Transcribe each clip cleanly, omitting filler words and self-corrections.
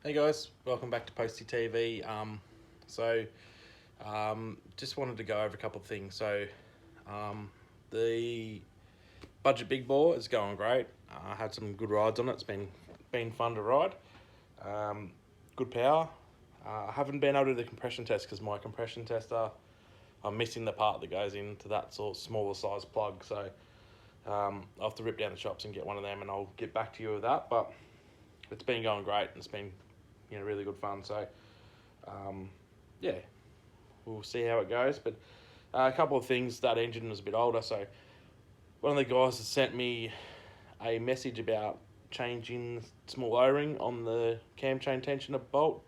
Hey guys, welcome back to Postie TV. Just wanted to go over a couple of things. The budget big bore is going great. I had some good rides on it. It's been fun to ride. Good power. I haven't been able to do the compression test because my compression tester, I'm missing the part that goes into that sort of smaller size plug. I'll have to rip down the shops and get one of them, and I'll get back to you with that. But it's been going great. It's been really good fun. Yeah, we'll see how it goes. But a couple of things, that engine was a bit older. So one of the guys has sent me a message about changing small O-ring on the cam chain tensioner bolt.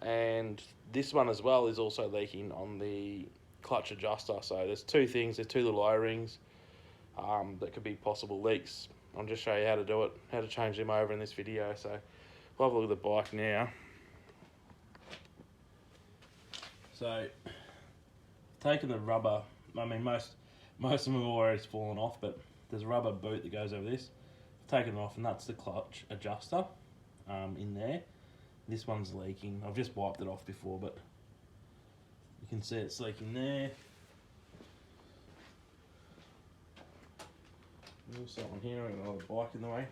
And this one as well is also leaking on the clutch adjuster. So there's two things. There's two little O-rings that could be possible leaks. I'll just show you how to do it, how to change them over in this video. So we'll have a look at the bike now. So, taking the rubber, I mean most of them have already fallen off, but there's a rubber boot that goes over this. I've taken it off, and that's the clutch adjuster in there. This one's leaking. I've just wiped it off before, but you can see it's leaking there. Also on here, I've got another bike in the way.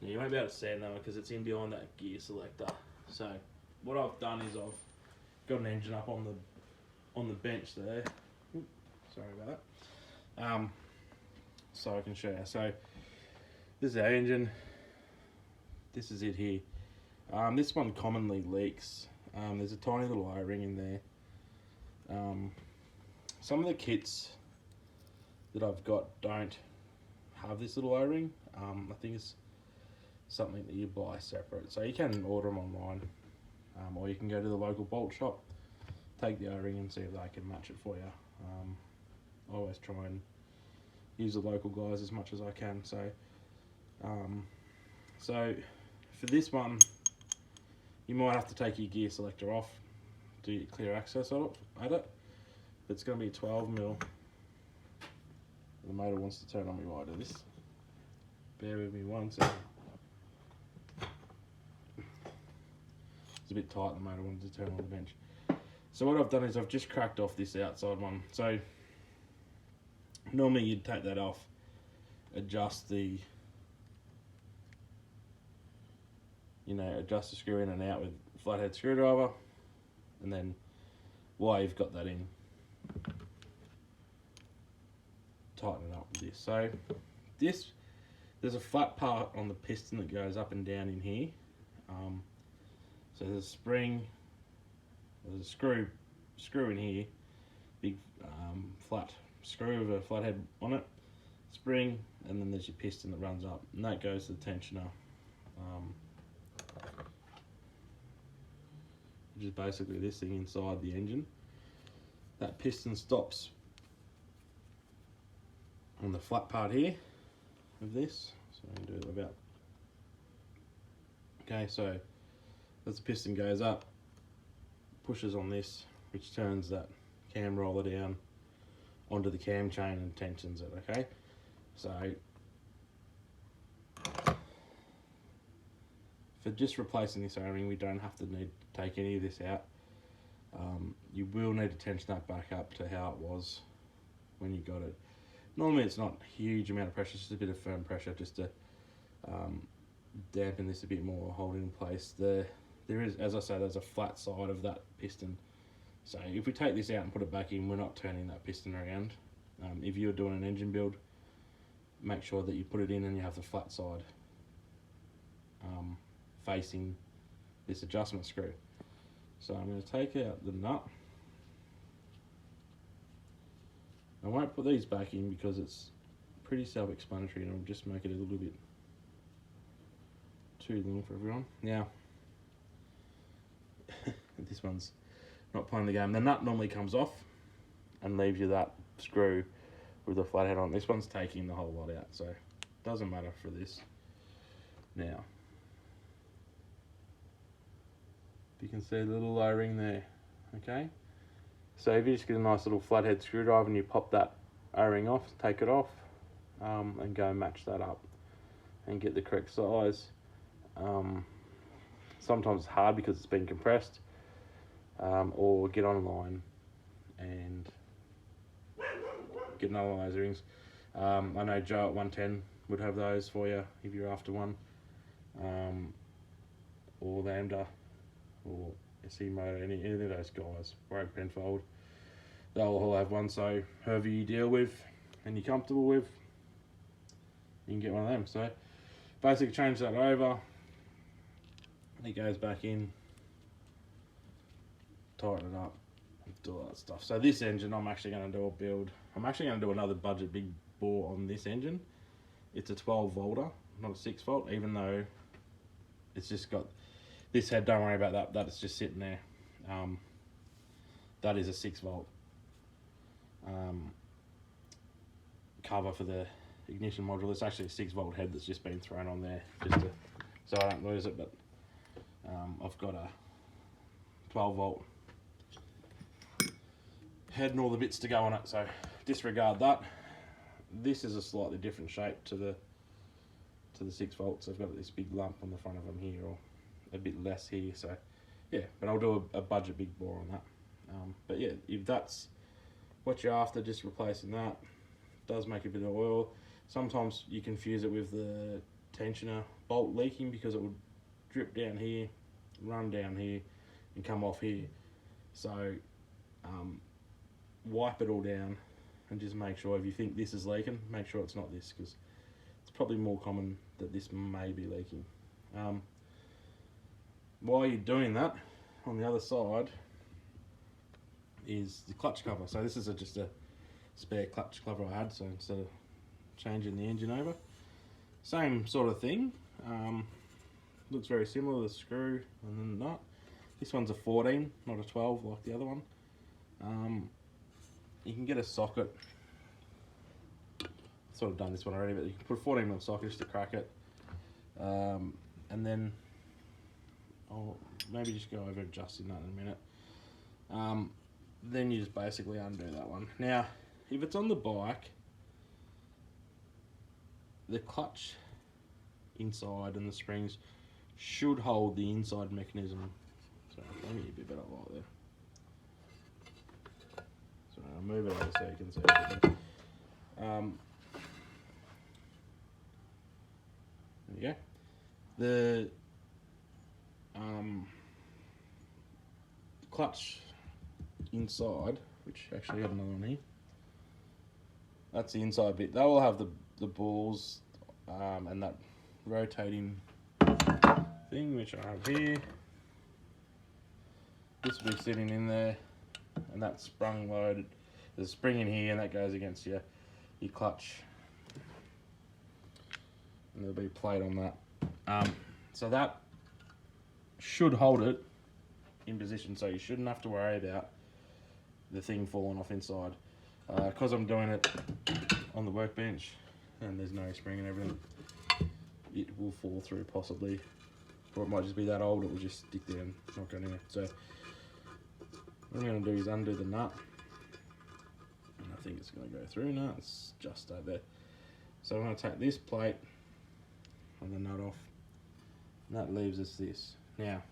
Yeah, you won't be able to see it though because it's in behind that gear selector. So what I've done is I've got an engine up on the bench there. Oops, sorry about that. So I can show you. So this is our engine. This is it here. This one commonly leaks. There's a tiny little O-ring in there. Some of the kits that I've got don't have this little O-ring. I think it's something that you buy separate. So you can order them online, or you can go to the local bolt shop, take the O-ring and see if they can match it for you. I always try and use the local guys as much as I can. So for this one, you might have to take your gear selector off to get clear access at it. It's going to be 12mm. The motor wants to turn on me while I do this. Bear with me 1 second. It's a bit tight, the motor wanted to turn on the bench. So what I've done is I've just cracked off this outside one. So normally you'd take that off, adjust the screw in and out with a flathead screwdriver, and then while you've got that in, tighten it up with this. So there's a flat part on the piston that goes up and down in here. So there's a spring, there's a screw in here, big flat screw with a flathead on it, spring, and then there's your piston that runs up, and that goes to the tensioner, which is basically this thing inside the engine. That piston stops on the flat part here of this, so I can do it about. Okay, so as the piston goes up, pushes on this, which turns that cam roller down onto the cam chain and tensions it. Okay, so for just replacing this O-ring, we don't have to need to take any of this out. You will need to tension that back up to how it was when you got it. Normally it's not a huge amount of pressure, it's just a bit of firm pressure just to dampen this a bit more, hold it in place. There is, as I say, there's a flat side of that piston. So if we take this out and put it back in, we're not turning that piston around. If you're doing an engine build, make sure that you put it in and you have the flat side facing this adjustment screw. So I'm going to take out the nut. I won't put these back in because it's pretty self-explanatory, and I'll just make it a little bit too long for everyone. Now, this one's not playing the game. The nut normally comes off and leaves you that screw with the flathead on. This one's taking the whole lot out, so it doesn't matter for this. Now, you can see the little O-ring there, okay? So if you just get a nice little flathead screwdriver and you pop that O-ring off, take it off, and go match that up and get the correct size. sometimes it's hard because it's been compressed, or get online and get another one of those rings. I know Ct110 would have those for you if you're after one, or Lambda, or SE Motor, any of those guys, Rogue Penfold, they'll all have one. So whoever you deal with and you're comfortable with, you can get one of them. So basically change that over, it goes back in, tighten it up, do all that stuff. So this engine, I'm actually going to do a build. I'm actually going to do another budget big bore on this engine. It's a 12 volter, not a 6 volt, even though it's just got this head. Don't worry about that. That's just sitting there. That is a 6 volt cover for the ignition module. It's actually a 6 volt head that's just been thrown on there just to, so I don't lose it. But I've got a 12 volt head and all the bits to go on it, so disregard that. This is a slightly different shape to the 6 volts. I've got this big lump on the front of them here, or a bit less here. So yeah, but I'll do a budget big bore on that. But yeah, if that's what you're after, just replacing that. Does make a bit of oil. Sometimes you confuse it with the tensioner bolt leaking, because it would drip down here, run down here, and come off here. So wipe it all down and just make sure, if you think this is leaking, make sure it's not this, because it's probably more common that this may be leaking. While you're doing that, on the other side is the clutch cover. So this is just a spare clutch cover I had, so instead of changing the engine over, same sort of thing. Looks very similar, the screw and then the nut. This one's a 14, not a 12 like the other one. You can get a socket, sort of done this one already, but you can put a 14mm socket just to crack it, and then I'll maybe just go over adjusting that in a minute. Then you just basically undo that one. Now if it's on the bike, the clutch inside and the springs should hold the inside mechanism. So let me get a bit better light there. So I'll move it over so you can see everything. There you go. The clutch inside, which actually got another one here. That's the inside bit. They will have the balls and that rotating thing, which I have here. This will be sitting in there, and that's sprung loaded. There's a spring in here, and that goes against your clutch, and there'll be a plate on that. So that should hold it in position, so you shouldn't have to worry about the thing falling off inside. Because I'm doing it on the workbench and there's no spring and everything, it will fall through possibly, or it might just be that old, it will just stick there and not go anywhere. So what I'm going to do is undo the nut, and I think it's going to go through now. It's just over there. So I'm going to take this plate and the nut off, and that leaves us this. Now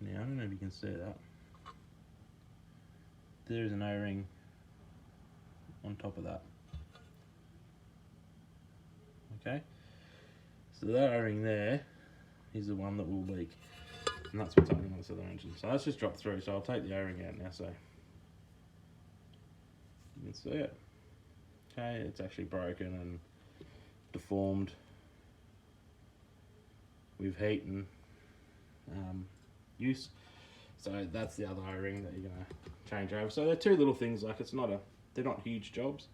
I don't know if you can see that. There's an O-ring on top of that. Okay, so that O-ring there is the one that will leak, and that's what's happening on this other engine. So let's just drop through. So I'll take the O-ring out now, so you can see it. Okay, it's actually broken and deformed with heat and use. So that's the other O-ring that you're gonna change over. So they're two little things, like they're not huge jobs.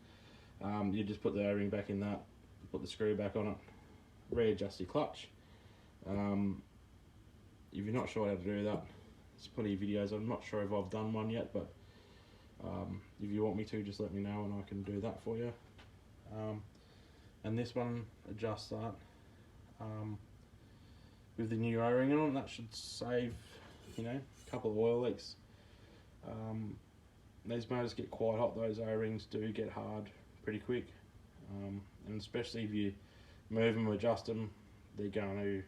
You just put the O-ring back in that, put the screw back on it, readjust your clutch. If you're not sure how to do that, there's plenty of videos. I'm not sure if I've done one yet, but if you want me to, just let me know and I can do that for you. And this one adjusts that with the new O-ring on. That should save, a couple of oil leaks. These motors get quite hot. Those O-rings do get hard pretty quick, and especially if move them, adjust them, they're going to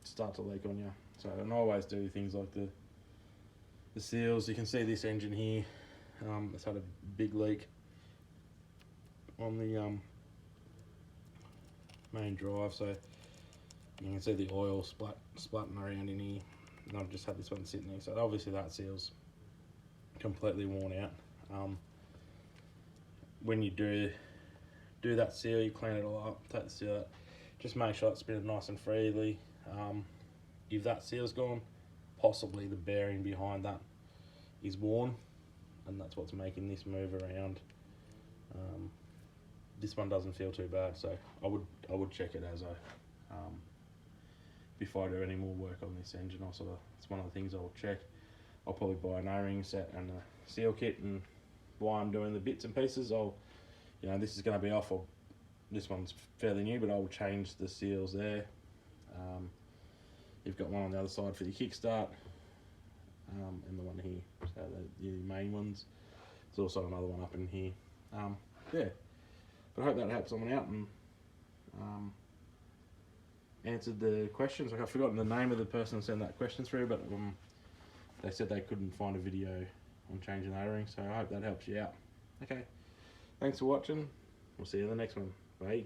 start to leak on you. So, and I always do things like the seals. You can see this engine here, it's had a big leak on the main drive, so you can see the oil splatting around in here, and I've just had this one sitting there, so obviously that seal's completely worn out. When you do that seal, you clean it all up, take the seal out, just make sure it's spinning nice and freely. If that seal's gone, possibly the bearing behind that is worn, and that's what's making this move around. This one doesn't feel too bad, so I would check it as before I do any more work on this engine. It's one of the things I'll check. I'll probably buy an O-ring set and a seal kit, and while I'm doing the bits and pieces, this is going to be off. This one's fairly new, but I'll change the seals there. You've got one on the other side for your kickstart, and the one here, so the main ones. There's also another one up in here. Yeah, but I hope that helps someone out and answered the questions. Like, I've forgotten the name of the person who sent that question through, but they said they couldn't find a video on changing the O-ring, so I hope that helps you out. Okay, thanks for watching. We'll see you in the next one. Bye.